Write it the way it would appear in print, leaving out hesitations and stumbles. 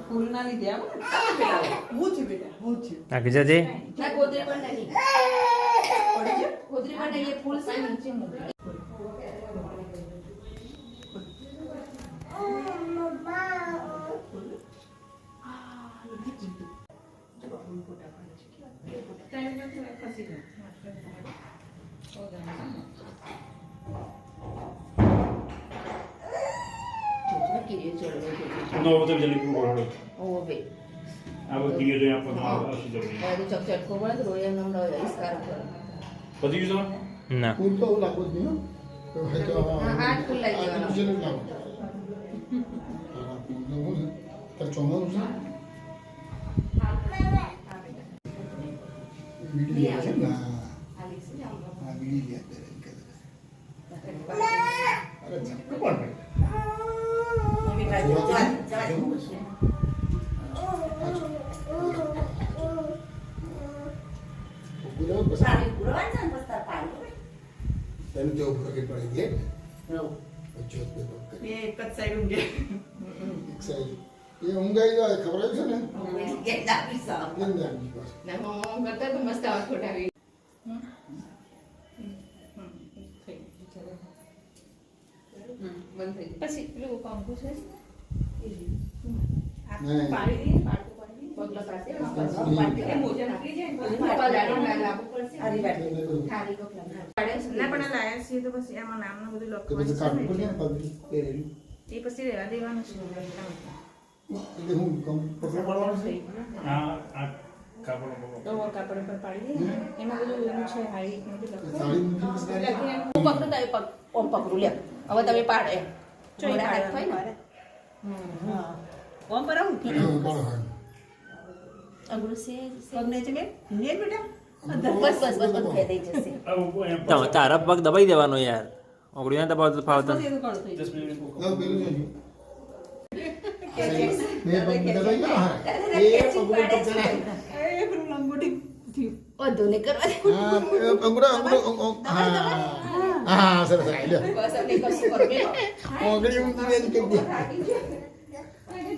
ફૂલ ના લીધે આવો ને હું છે બેટા હું છે આગે જજે ના ગોદરી પણ નહીં પડી છે ગોદરી પણ નહીં એ ફૂલ છે નીચે મૂકે No, वो तो जल्दी पूरा हो ओ बे अब दिए जो यहाँ पर हमारा ऐसे जल्दी और चॉकलेट को बड़ा तो ये नंबर है इसका पति जो ના ફૂલ તો લાગુ જ નહીં તો હે તો આઠ ફૂલ લઈ દેવાના. બીજે લાગુ ફૂલ ને તાર ચોમાનું છે વીડિયો છે ને આ વીડિયો લે અરે ચક્કર કોણ તેને જો ભરકે પડી ગયે જો તો બે એક જ સાઈડ ઊંઘે એક સાઈડ એ ઊંઘાઈ જાય ખબર છે ને કે દાબી સા કેમ જાણી બસ ના હું કરતા તો મસ્ત આવા ખોટાવી બંધ થઈ પછી પેલું પાંખું છે નહીં પાડી દે પાડતો પાડી પગલા પાસે એ મોજા નાખી જાય લાગુ પડશે હરી વાત થાળી પગલા ના પણ લાયા છીએ તો પછી એમાં નામનું બધું તો પછી કાઢવું પડે ને લખવાનું પગલી પહેરેલું છે એ પછી રહેવા દેવાનું છે એટલે હું કમ પકડ પાડવાનું છે हाँ आप कापड़ તો કાપડ પર પાડી દે એમાં બધું એનું છે હાઈ બધું લખવાનું સાડી મૂકી બસ હું પકડું તારે પગ ઓમ પકડું લે હવે તમે પાડે ચોઈ હાથ હોય પાડવાનું ને ઓમ પર આવું બરાબર અગડું છે પગ ને ચગે ને બેટા બસ બસ બસ બસ ફેદાઈ જશે अब वो यहाँ તારા પગ દબાઈ દેવાનો યાર ઓગળી ના દબાવતો ફાવતો પછી તો કોણ થઈ 10 मिनट को લાવ પેલું જોજો મેં પગ દબાઈ ગયો હા એ પગ પર ચડાય એ પેલું લંગોટી થયું વધુ ને કરવા દે હા અંગડો હા હા સરસ આઈ લે બસ અમને કશું કરો બે ઓગળી ઊંધી દે કે દે થાકી જાય